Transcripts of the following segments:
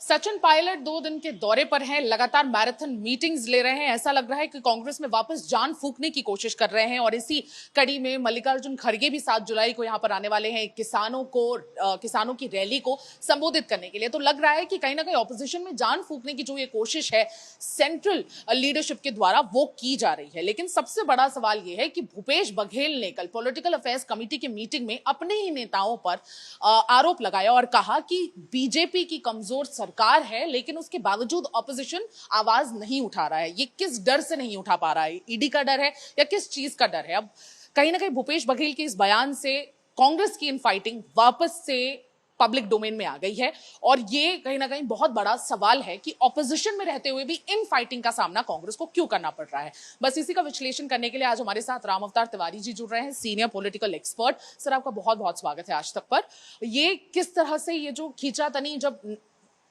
सचिन पायलट 2 दिन के दौरे पर हैं, लगातार मैराथन मीटिंग्स ले रहे हैं। ऐसा लग रहा है कि कांग्रेस में वापस जान फूंकने की कोशिश कर रहे हैं और इसी कड़ी में मल्लिकार्जुन खड़गे भी 7 जुलाई को यहां पर आने वाले हैं किसानों की रैली को संबोधित करने के लिए। तो लग रहा है कि कहीं ना कहीं ऑपोजिशन में जान फूंकने की जो ये कोशिश है सेंट्रल लीडरशिप के द्वारा वो की जा रही है। लेकिन सबसे बड़ा सवाल ये है कि भूपेश बघेल ने कल पॉलिटिकल अफेयर्स कमेटी की मीटिंग में अपने ही नेताओं पर आरोप लगाया और कहा कि बीजेपी की कमजोर सरकार है लेकिन उसके बावजूद ऑपोजिशन आवाज नहीं उठा रहा है। ये किस डर से नहीं उठा पा रहा है? ईडी का डर है या किस चीज का डर है? अब कहीं ना कहीं भूपेश बघेल के इस बयान से कांग्रेस की इनफाइटिंग वापस से पब्लिक डोमेन में आ गई है और ये कहीं ना कहीं बहुत बड़ा सवाल है कि ऑपोजिशन में रहते हुए भी इन फाइटिंग का सामना कांग्रेस को क्यों करना पड़ रहा है। बस इसी का विश्लेषण करने के लिए आज हमारे साथ राम अवतार तिवारी जी जुड़ रहे हैं, सीनियर पॉलिटिकल एक्सपर्ट। सर, आपका बहुत बहुत स्वागत है आज तक पर। ये किस तरह से ये जो खींचातानी, जब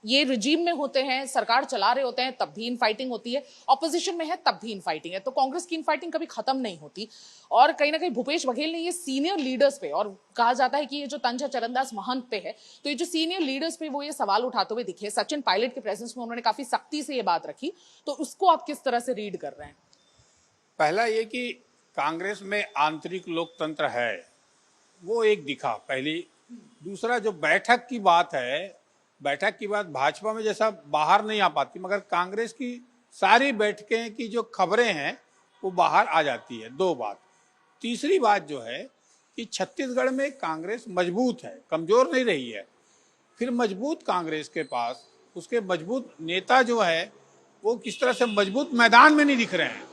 ये रिजीम में होते हैं, सरकार चला रहे होते हैं, तब भी इनफाइटिंग होती है, ऑपोजिशन में है तब भी इनफाइटिंग है, तो कांग्रेस की इनफाइटिंग कभी खत्म नहीं होती। और कहीं ना कहीं भूपेश बघेल ने ये सीनियर लीडर्स पे, और कहा जाता है कि ये जो तंज है चरणदास महंत पे है, तो ये जो सीनियर लीडर्स पे वो ये सवाल उठाते हुए दिखे, सचिन पायलट के प्रेजेंस में उन्होंने काफी सख्ती से ये बात रखी, तो उसको आप किस तरह से रीड कर रहे हैं? पहला ये कि कांग्रेस में आंतरिक लोकतंत्र है, वो एक दिखा पहली। दूसरा, जो बैठक की बात है, बैठक की बात भाजपा में जैसा बाहर नहीं आ पाती, मगर कांग्रेस की सारी बैठकें की जो खबरें हैं वो बाहर आ जाती है। दो बात। तीसरी बात जो है कि छत्तीसगढ़ में कांग्रेस मजबूत है, कमजोर नहीं रही है। फिर मजबूत कांग्रेस के पास उसके मजबूत नेता जो है वो किस तरह से मजबूत मैदान में नहीं दिख रहे हैं,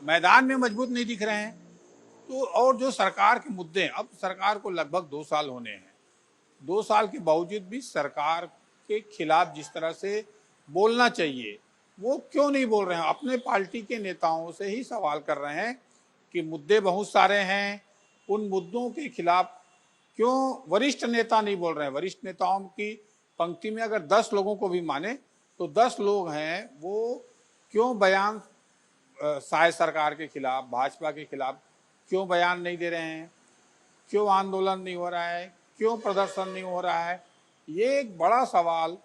मैदान में मजबूत नहीं दिख रहे हैं। तो और जो सरकार के मुद्दे हैं, अब सरकार को लगभग 2 साल होने हैं, 2 साल के बावजूद भी सरकार के खिलाफ जिस तरह से बोलना चाहिए वो क्यों नहीं बोल रहे हैं। अपने पार्टी के नेताओं से ही सवाल कर रहे हैं कि मुद्दे बहुत सारे हैं, उन मुद्दों के खिलाफ क्यों वरिष्ठ नेता नहीं बोल रहे हैं। वरिष्ठ नेताओं की पंक्ति में अगर 10 लोगों को भी माने तो 10 लोग हैं, वो क्यों बयान शायद सरकार के खिलाफ, भाजपा के खिलाफ क्यों बयान नहीं दे रहे हैं, क्यों आंदोलन नहीं हो रहा है, क्यों प्रदर्शन नहीं हो रहा है। ये एक बड़ा सवाल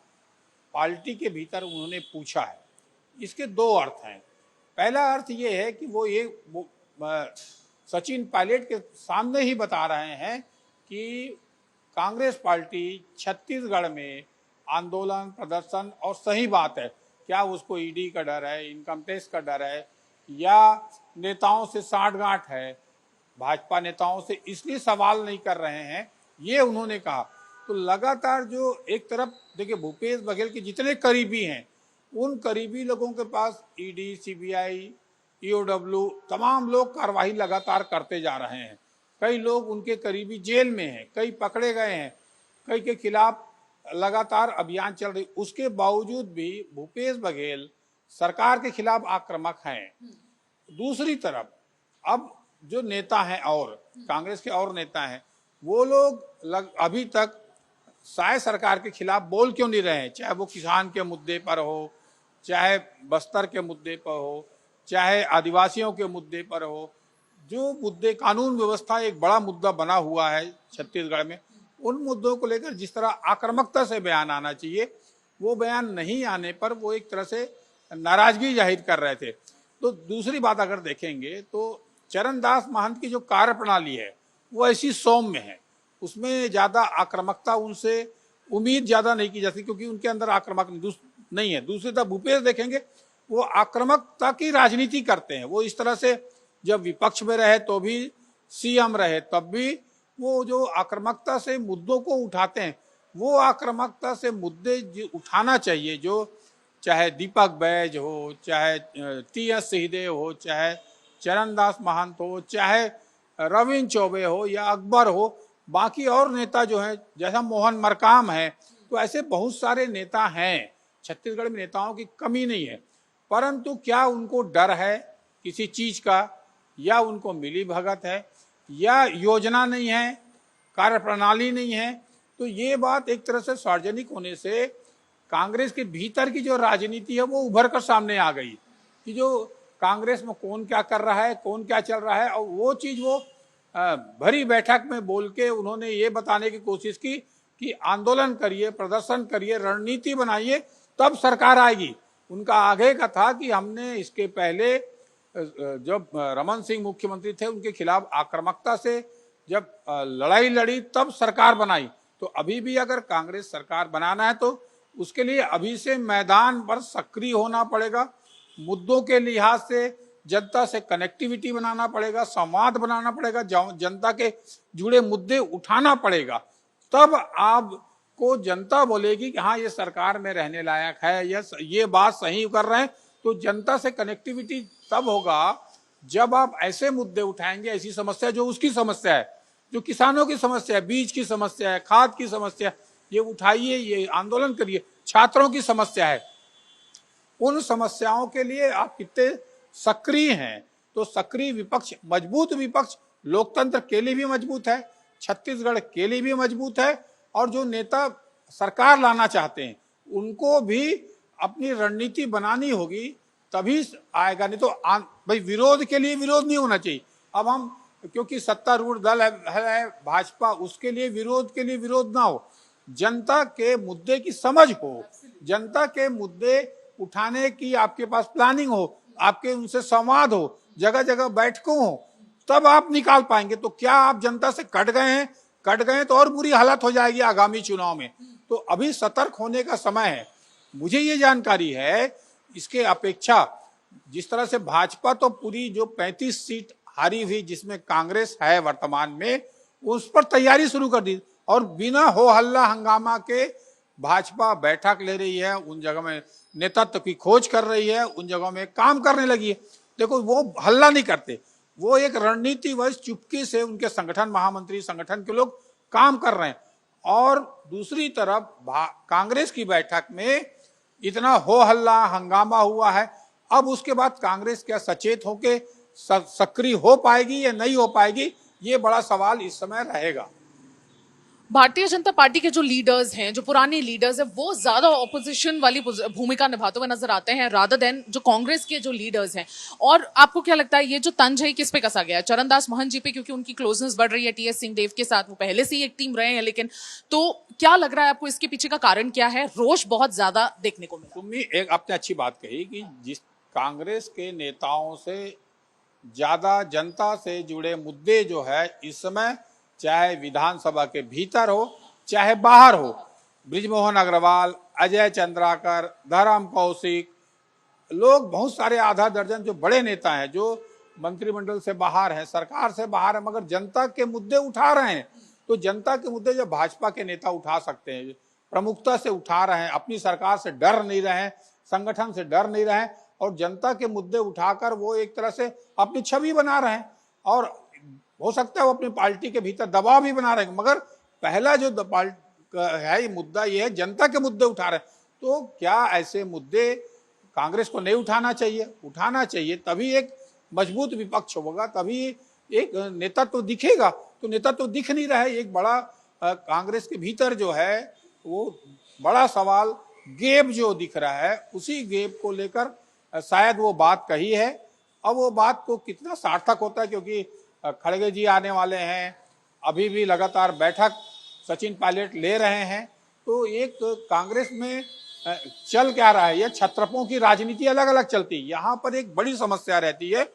पार्टी के भीतर उन्होंने पूछा है। इसके 2 अर्थ हैं। पहला अर्थ ये है कि वो सचिन पायलट के सामने ही बता रहे हैं कि कांग्रेस पार्टी छत्तीसगढ़ में आंदोलन, प्रदर्शन, और सही बात है, क्या उसको ईडी का डर है, इनकम टैक्स का डर है, या नेताओं से साठगांठ है, भाजपा नेताओं से, इसलिए सवाल नहीं कर रहे हैं, ये उन्होंने कहा। तो लगातार जो एक तरफ देखिए, भूपेश बघेल के जितने करीबी हैं उन करीबी लोगों के पास ईडी, सीबीआई, ईओडब्ल्यू, तमाम लोग कार्रवाई लगातार करते जा रहे हैं। कई लोग उनके करीबी जेल में हैं, कई पकड़े गए हैं, कई के खिलाफ लगातार अभियान चल रही। उसके बावजूद भी भूपेश बघेल सरकार के खिलाफ आक्रामक हैं। दूसरी तरफ अब जो नेता हैं और कांग्रेस के और नेता हैं, वो लोग अभी तक शायद सरकार के खिलाफ बोल क्यों नहीं रहे हैं, चाहे वो किसान के मुद्दे पर हो, चाहे बस्तर के मुद्दे पर हो, चाहे आदिवासियों के मुद्दे पर हो। जो मुद्दे, कानून व्यवस्था एक बड़ा मुद्दा बना हुआ है छत्तीसगढ़ में, उन मुद्दों को लेकर जिस तरह आक्रामकता से बयान आना चाहिए, वो बयान नहीं आने पर वो एक तरह से नाराजगी जाहिर कर रहे थे। तो दूसरी बात अगर देखेंगे तो चरणदास महंत की जो कार्यप्रणाली है वो ऐसी सौम्य है, उसमें ज़्यादा आक्रामकता उनसे उम्मीद ज़्यादा नहीं की जाती, क्योंकि उनके अंदर आक्रामक नहीं है। दूसरी तरफ भूपेश देखेंगे, वो आक्रामकता की राजनीति करते हैं। वो इस तरह से जब विपक्ष में रहे तो भी, सीएम रहे तब भी, वो जो आक्रामकता से मुद्दों को उठाते हैं, वो आक्रामकता से मुद्दे उठाना चाहिए जो, चाहे दीपक बैज हो, चाहे टीएस सिंहदेव हो, चाहे चरणदास महंत हो, चाहे रविंद्र चौबे हो या अकबर हो, बाकी और नेता जो है जैसा मोहन मरकाम है, तो ऐसे बहुत सारे नेता हैं। छत्तीसगढ़ में नेताओं की कमी नहीं है, परंतु क्या उनको डर है किसी चीज का, या उनको मिली भगत है, या योजना नहीं है, कार्यप्रणाली नहीं है। तो ये बात एक तरह से सार्वजनिक होने से कांग्रेस के भीतर की जो राजनीति है वो उभर कर सामने आ गई कि जो कांग्रेस में कौन क्या कर रहा है, कौन क्या चल रहा है। और वो चीज वो भरी बैठक में बोल के उन्होंने ये बताने की कोशिश की कि आंदोलन करिए, प्रदर्शन करिए, रणनीति बनाइए, तब सरकार आएगी। उनका आगे का था कि हमने इसके पहले जब रमन सिंह मुख्यमंत्री थे उनके खिलाफ आक्रामकता से जब लड़ाई लड़ी तब सरकार बनाई। तो अभी भी अगर कांग्रेस सरकार बनाना है तो उसके लिए अभी से मैदान पर सक्रिय होना पड़ेगा, मुद्दों के लिहाज से जनता से कनेक्टिविटी बनाना पड़ेगा, संवाद बनाना पड़ेगा, जनता के जुड़े मुद्दे उठाना पड़ेगा, तब आपको जनता बोलेगी कि हाँ ये सरकार में रहने लायक है, ये बात सही कर रहे हैं। तो जनता से कनेक्टिविटी तब होगा जब आप ऐसे मुद्दे उठाएंगे, ऐसी समस्या जो उसकी समस्या है, जो किसानों की समस्या है, बीज की समस्या है, खाद की समस्या है, ये उठाइए, ये आंदोलन करिए। छात्रों की समस्या है, उन समस्याओं के लिए आप कितने सक्रिय हैं। तो सक्रिय विपक्ष, मजबूत विपक्ष लोकतंत्र के लिए भी मजबूत है, छत्तीसगढ़ के लिए भी मजबूत है, और जो नेता सरकार लाना चाहते हैं उनको भी अपनी रणनीति बनानी होगी, तभी आएगा। नहीं तो भाई विरोध के लिए विरोध नहीं होना चाहिए। अब हम क्योंकि सत्तारूढ़ दल है भाजपा, उसके लिए विरोध के लिए विरोध ना हो, जनता के मुद्दे की समझ हो, जनता के मुद्दे उठाने की आपके पास प्लानिंग हो, आपके उनसे संवाद हो, जगह जगह बैठकों हो, तब आप निकाल पाएंगे। तो क्या आप जनता से कट गए हैं? कट गए तो और बुरी हालत हो जाएगी आगामी चुनाव में। तो अभी सतर्क होने का समय है। मुझे ये जानकारी है, इसके अपेक्षा जिस तरह से भाजपा तो पूरी जो 35 सीट हारी हुई जिसमें कांग्रेस है वर्तमान में, उस पर तैयारी शुरू कर दी और बिना हो हल्ला हंगामा के भाजपा बैठक ले रही है, उन जगह में नेतृत्व की खोज कर रही है, उन जगहों में काम करने लगी है। देखो वो हल्ला नहीं करते, वो एक रणनीति वश चुपके से उनके संगठन महामंत्री, संगठन के लोग काम कर रहे हैं। और दूसरी तरफ कांग्रेस की बैठक में इतना हो हल्ला हंगामा हुआ है, अब उसके बाद कांग्रेस क्या सचेत होके सक्रिय हो पाएगी या नहीं हो पाएगी, ये बड़ा सवाल इस समय रहेगा। भारतीय जनता पार्टी के जो लीडर्स हैं, जो पुराने लीडर्स हैं, वो ज्यादा ऑपोजिशन वाली भूमिका निभाते हुए नजर आते हैं रादर देन जो कांग्रेस के जो लीडर्स हैं। और आपको क्या लगता है ये जो तंज है किस पे कसा गया है? चरणदास महंत जी पे, क्योंकि उनकी क्लोजनेस बढ़ रही है टीएस सिंहदेव के साथ, वो पहले से ही एक टीम रहे हैं, लेकिन तो क्या लग रहा है आपको इसके पीछे का कारण क्या है? रोष बहुत ज्यादा देखने को मिला। तुमने एक आपने अच्छी बात कही कि जिस कांग्रेस के नेताओं से ज्यादा जनता से जुड़े मुद्दे जो है इस समय, चाहे विधानसभा के भीतर हो चाहे बाहर हो, बृजमोहन अग्रवाल, अजय चंद्राकर, धर्म कौशिक, लोग बहुत सारे आधा दर्जन जो बड़े नेता हैं जो मंत्रिमंडल से बाहर हैं, सरकार से बाहर हैं, मगर जनता के मुद्दे उठा रहे हैं। तो जनता के मुद्दे जो भाजपा के नेता उठा सकते हैं, प्रमुखता से उठा रहे हैं, अपनी सरकार से डर नहीं रहे हैं, संगठन से डर नहीं रहे हैं, और जनता के मुद्दे उठाकर वो एक तरह से अपनी छवि बना रहे हैं, और हो सकता है वो अपनी पार्टी के भीतर दबाव भी बना रहे हैं। मगर पहला जो है मुद्दा ये है, जनता के मुद्दे उठा रहे हैं। तो क्या ऐसे मुद्दे कांग्रेस को नहीं उठाना चाहिए? उठाना चाहिए, तभी एक मजबूत विपक्ष होगा, तभी एक नेतृत्व दिखेगा। तो नेतृत्व दिख नहीं रहा है। एक बड़ा कांग्रेस के भीतर जो है वो बड़ा सवाल गैप जो दिख रहा है, उसी गैप को लेकर शायद वो बात कही है। अब वो बात को कितना सार्थक होता है, क्योंकि खड़गे जी आने वाले हैं, अभी भी लगातार बैठक सचिन पायलट ले रहे हैं। तो एक कांग्रेस में चल क्या रहा है, ये छत्रपों की राजनीति अलग अलग चलती है। यहाँ पर एक बड़ी समस्या रहती है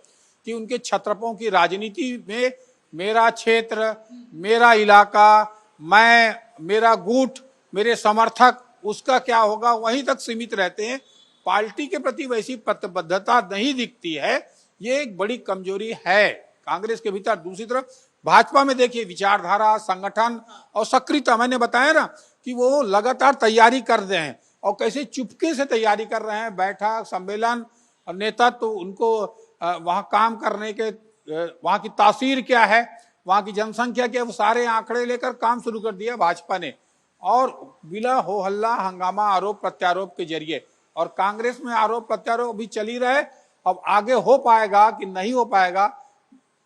कि उनके छत्रपों की राजनीति में मेरा क्षेत्र, मेरा इलाका, मैं, मेरा गुट, मेरे समर्थक, उसका क्या होगा, वहीं तक सीमित रहते हैं। पार्टी के प्रति वैसी प्रतिबद्धता नहीं दिखती है। ये एक बड़ी कमजोरी है कांग्रेस के भीतर। दूसरी तरफ भाजपा में देखिए विचारधारा, संगठन और सक्रियता, मैंने बताया ना कि वो लगातार तैयारी कर रहे हैं और कैसे चुपके से तैयारी कर रहे हैं। बैठक, सम्मेलन और नेतृत्व तो उनको वहां काम करने के, वहां की तासीर क्या है, वहां की जनसंख्या क्या है, वो सारे आंकड़े लेकर काम शुरू कर दिया भाजपा ने, और बिना हो हल्ला हंगामा, आरोप प्रत्यारोप के जरिए। और कांग्रेस में आरोप प्रत्यारोप अभी चल ही रहे, अब आगे हो पाएगा कि नहीं हो पाएगा,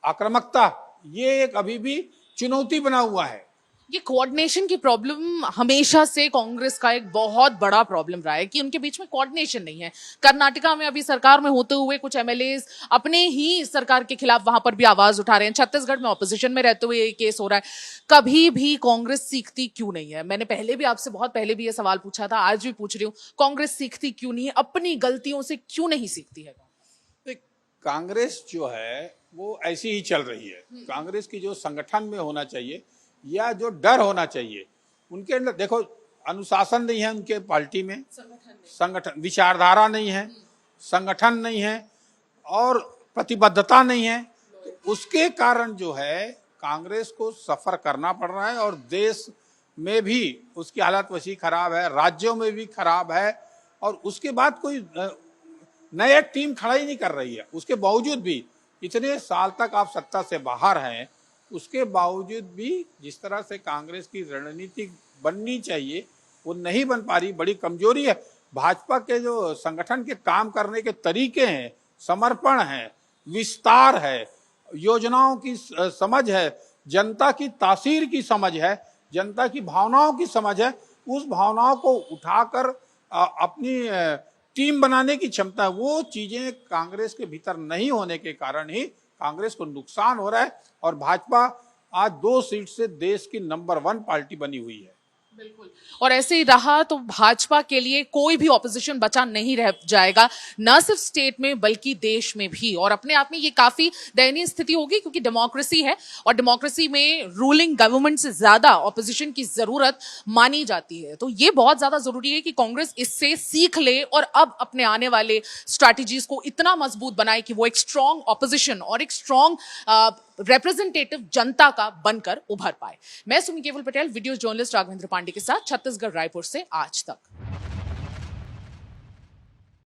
आक्रामकता, ये एक अभी भी चुनौती बना हुआ है। ये कोऑर्डिनेशन की प्रॉब्लम हमेशा से कांग्रेस का एक बहुत बड़ा प्रॉब्लम रहा है कि उनके बीच में कोऑर्डिनेशन नहीं है। कर्नाटका में अभी सरकार में होते हुए कुछ एमएलएज अपने ही सरकार के खिलाफ वहां पर भी आवाज उठा रहे हैं। छत्तीसगढ़ में ऑपोजिशन में रहते हुए ये केस हो रहा है। कभी भी कांग्रेस सीखती क्यों नहीं है? मैंने पहले भी आपसे बहुत पहले भी ये सवाल पूछा था, आज भी पूछ रही हूँ, कांग्रेस सीखती क्यों नहीं है? अपनी गलतियों से क्यों नहीं सीखती है? देख, कांग्रेस जो है वो ऐसी ही चल रही है। कांग्रेस की जो संगठन में होना चाहिए या जो डर होना चाहिए उनके अंदर, देखो अनुशासन नहीं है उनके पार्टी में, संगठन विचारधारा नहीं है, संगठन नहीं है और प्रतिबद्धता नहीं है। तो उसके कारण जो है कांग्रेस को सफर करना पड़ रहा है और देश में भी उसकी हालत वैसी खराब है, राज्यों में भी खराब है और उसके बाद कोई नया टीम खड़ा ही नहीं कर रही है। उसके बावजूद भी इतने साल तक आप सत्ता से बाहर हैं, उसके बावजूद भी जिस तरह से कांग्रेस की रणनीति बननी चाहिए वो नहीं बन पा रही, बड़ी कमजोरी है। भाजपा के जो संगठन के काम करने के तरीके हैं, समर्पण है, विस्तार है, योजनाओं की समझ है, जनता की तासीर की समझ है, जनता की भावनाओं की समझ है, उस भावनाओं को उठाकर अपनी टीम बनाने की क्षमता है, वो चीजें कांग्रेस के भीतर नहीं होने के कारण ही कांग्रेस को नुकसान हो रहा है और भाजपा आज 2 सीट से देश की नंबर 1 पार्टी बनी हुई है। बिल्कुल, और ऐसे ही रहा तो भाजपा के लिए कोई भी ऑपोजिशन बचा नहीं रह जाएगा, न सिर्फ स्टेट में बल्कि देश में भी। और अपने आप में ये काफी दयनीय स्थिति होगी क्योंकि डेमोक्रेसी है और डेमोक्रेसी में रूलिंग गवर्नमेंट से ज्यादा ऑपोजिशन की जरूरत मानी जाती है। तो ये बहुत ज्यादा जरूरी है कि कांग्रेस इससे सीख ले और अब अपने आने वाले स्ट्रैटेजीज को इतना मजबूत बनाए कि वो एक स्ट्रॉन्ग ऑपोजिशन और एक स्ट्रॉन्ग रिप्रेजेंटेटिव जनता का बनकर उभर पाए। मैं सुमी केवल पटेल, वीडियो जर्नलिस्ट राघवेंद्र पांडे के साथ, छत्तीसगढ़ रायपुर से आज तक।